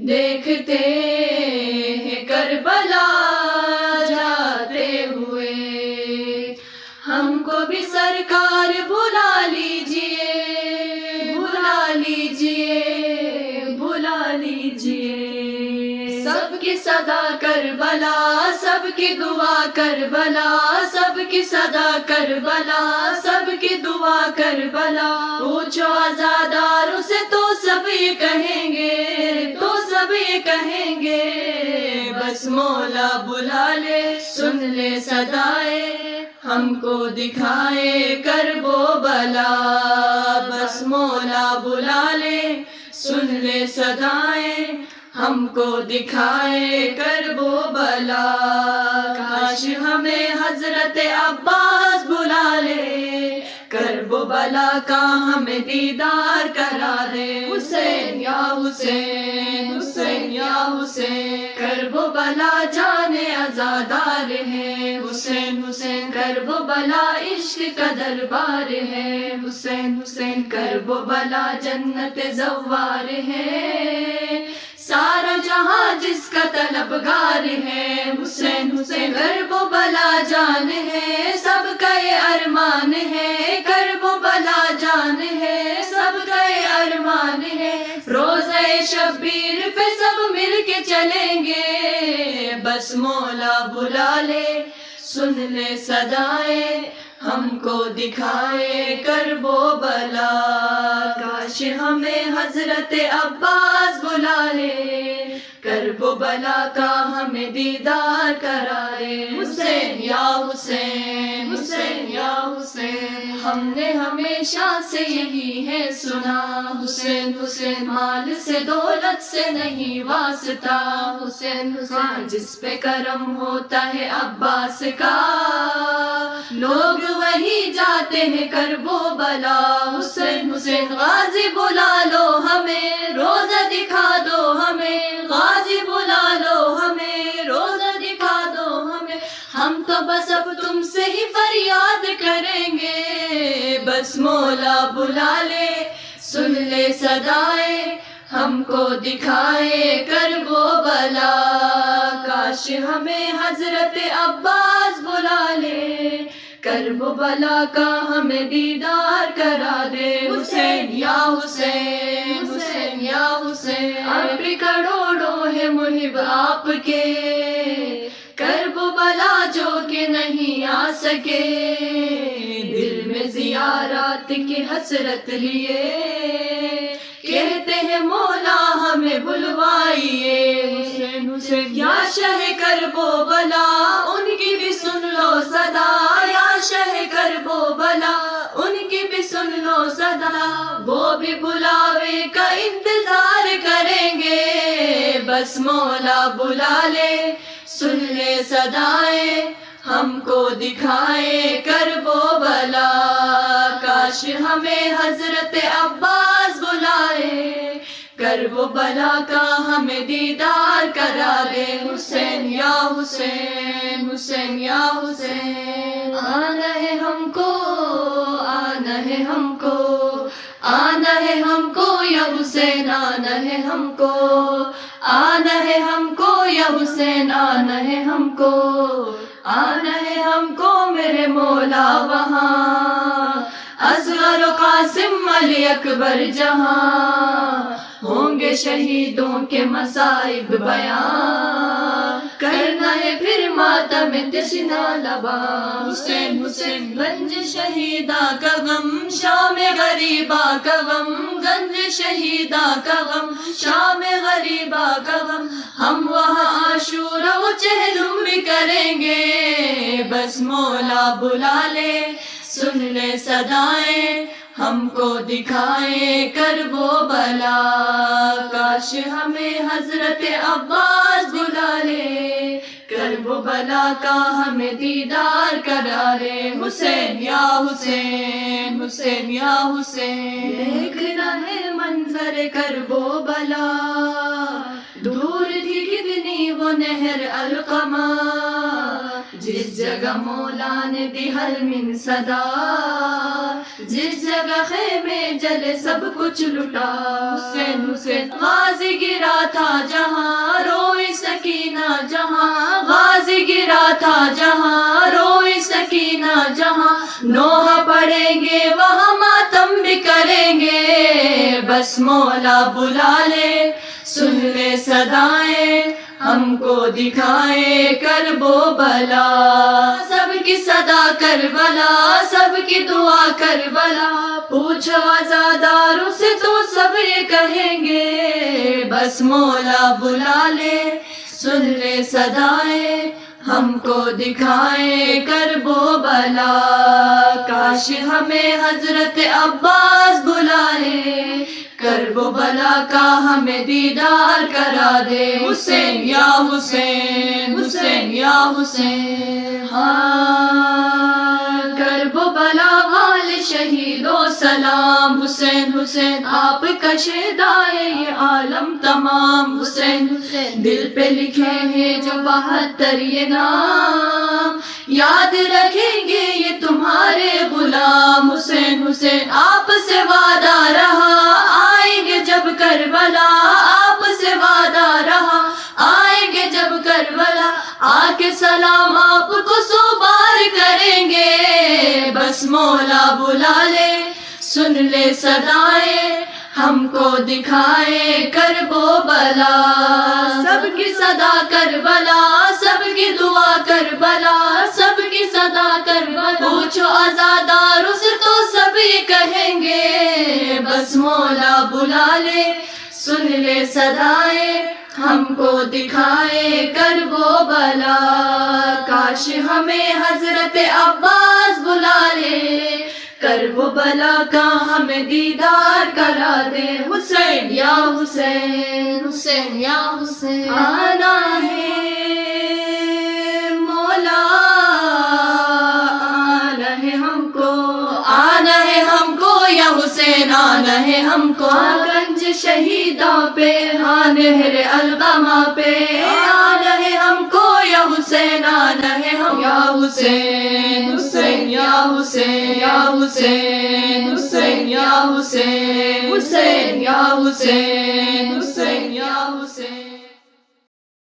دیکھتے ہیں کربلا جاتے ہوئے، ہم کو بھی سرکار بلا لیجئے، بلا لیجئے، بلا لیجئے۔ سب کی صدا کربلا، سب کی دعا کربلا، سب کی صدا کربلا، سب کی دعا کربلا۔ پوچھو عزاداروں سے تو سب یہ کہیں گے، تو سب یہ کہیں گے، بس مولا بلا لے، سن لے صدائے، ہم کو دکھائے کرب و بلا۔ بس مولا بلا لے، سن لے صدائے، ہم کو دکھائے کرب و بلا۔ کاش ہمیں حضرت عباس بلا لے، کرب و بلا کا ہمیں دیدار کرا دے۔ حسین یا حسین، حسین یا حسین، کرب و بلا جانے عزادار ہے۔ حسین حسین کرب و بلا عشق کا دربار ہے۔ حسین حسین کرب و بلا جنت زوار ہے، سارا جہاں جس کا طلبگار ہے۔ حسین حسین کرب و بلا جان ہے، سب کا یہ ارمان ہے، کرب و بلا جان ہے، سب کا یہ ارمان ہے۔ روزہ شبیر پہ سب مل کے چلیں گے، بس مولا بلا لے، سن لے صدائے، ہم کو دکھائے کرب و بلا۔ کاش ہمیں حضرت عباس بلا لے، کرب و بلا کا ہمیں دیدار کرا دے۔ حسین یا حسین، حسین یا حسین، ہم نے ہمیشہ سے یہی ہے سنا، حسین حسین مال سے دولت سے نہیں واسطہ۔ حسین حسین جس پہ کرم ہوتا ہے عباس کا، لوگ وہی جاتے ہیں کرب و بلا۔ حسین حسین غازی بلا لو ہمیں، روزہ دکھا دو ہمیں، غازی بلا لو ہمیں، روزہ دکھا دو ہمیں۔ ہم تو بس اب تم سے ہی فریاد کریں گے، بس مولا بلا لے، سن لے صدائے، ہم کو دکھائے کرب و بلا۔ کاش ہمیں حضرت عباس بلا لے، کرب و بلا کا ہمیں دیدار کرا دے۔ حسین یا حسین، حسین یا حسین، اب بھی کروڑوں ہے محب آپ کے، کرب و بلا جو کہ نہیں آ سکے، دل میں زیارات کی حسرت لیے، کہتے ہیں مولا ہمیں بلوائیے۔ حسین حسین یا شہ کرب و بلا، ان کی بھی سن لو صدا، یا شہ کرب و بلا، ان کی بھی سن لو صدا۔ وہ بھی بلاوے کا انتظار کریں گے، بس مولا بلا لے، سن لے صدائے، ہم کو دکھائے کرب و بلا۔ کاش ہمیں حضرت عباس بلائے، کرب و بلا کا ہمیں دیدار کرا دے۔ حسین یا حسین، حسین یا حسین، آنا ہے ہم کو، آنا ہے ہم کو، آنا ہے ہم کو یا حسین، آنا ہے ہم کو، آنا ہے ہم کو یا حسین، آنا ہے ہم کو، آنا ہے ہم کو میرے مولا وہاں، اصغر و قاسم علی اکبر جہاں، ہوں گے شہیدوں کے مصائب بیان، کرنا ہے پھر ماتم تشنا لبا۔ حسین حسین گنج شہیدہ کا غم، شام غریبہ کا غم، گنج شہیدہ کا غم، شام غریبہ کا غم، ہم وہاں عاشورہ و چہلم بھی کریں گے، بس مولا بلا لے، سن لے صدائیں، ہم کو دکھائے کرب و بلا۔ کاش ہمیں حضرت عباس بلا لے، کرب و بلا کا ہمیں دیدار کرا لے۔ حسین یا حسین، حسین یا حسین، دیکھنا ہے منظر کرب و بلا، دور تھی کتنی وہ نہر القما، جس جگہ مولا نے دی حل من صدا، جس جگہ خیمے جلے سب کچھ لٹا۔ حسین حسین غازی گرا تھا جہاں روئی سکینہ جہاں، غازی گرا تھا جہاں روئی سکینہ جہاں، نوحہ پڑھیں گے وہاں ماتم بھی کریں گے، بس مولا بلا لے سن لے صدائیں، ہم کو دکھائے کرب و بلا، سب کی صدا کربلا، سب کی دعا کربلا، پوچھو عزاداروں سے تو سب یہ کہیں گے، بس مولا بلا لے سن لے صدائیں، ہم کو دکھائے کرب و بلا، کاش ہمیں حضرت عباس بلا لے، کرب و بلا کا ہمیں دیدار کرا دے، حسین یا حسین، حسین یا حسین، ہاں کرب و بلا والے شہیدو سلام، حسین حسین آپ کا شہدائے یہ عالم تمام، حسین حسین دل پہ لکھے ہیں جو 72 یہ نام، یاد رکھیں گے یہ تمہارے غلام، حسین حسین آپ سے وعدہ رہا آئیں گے جب کربلا، آپ سے وعدہ رہا آئیں گے جب کربلا، آ کے سلام آپ کو 100 بار کریں گے، بس مولا بلا لے سن لے صدائیں، ہم کو دکھائے کرب و بلا، سب کی صدا کربلا، سب کی دعا کربلا، سب کی صدا کربلا، پوچھو عزاداروں سے تو سب یہ کہیں گے، بس مولا بلا لے سن لے صدائیں، ہم کو دکھائے کرب و بلا، کاش ہمیں حضرت عباس بلا لے، کرب و بلا کا ہمیں دیدار کرا دے، حسین یا حسین، حسین یا حسین، آنا ہے مولا آنا ہے ہم کو، آنا ہے ہم کو یا حسین آنا ہے ہم کو، گنج شہیدوں پہ ہاں نہر القمہ پہ، آنا ہے ہم کو یا حسین آنا ہے ہم، یا حسین حسین یا حسین، یا حسین حسین یا حسین، حسین یا حسین، حسین یا حسین۔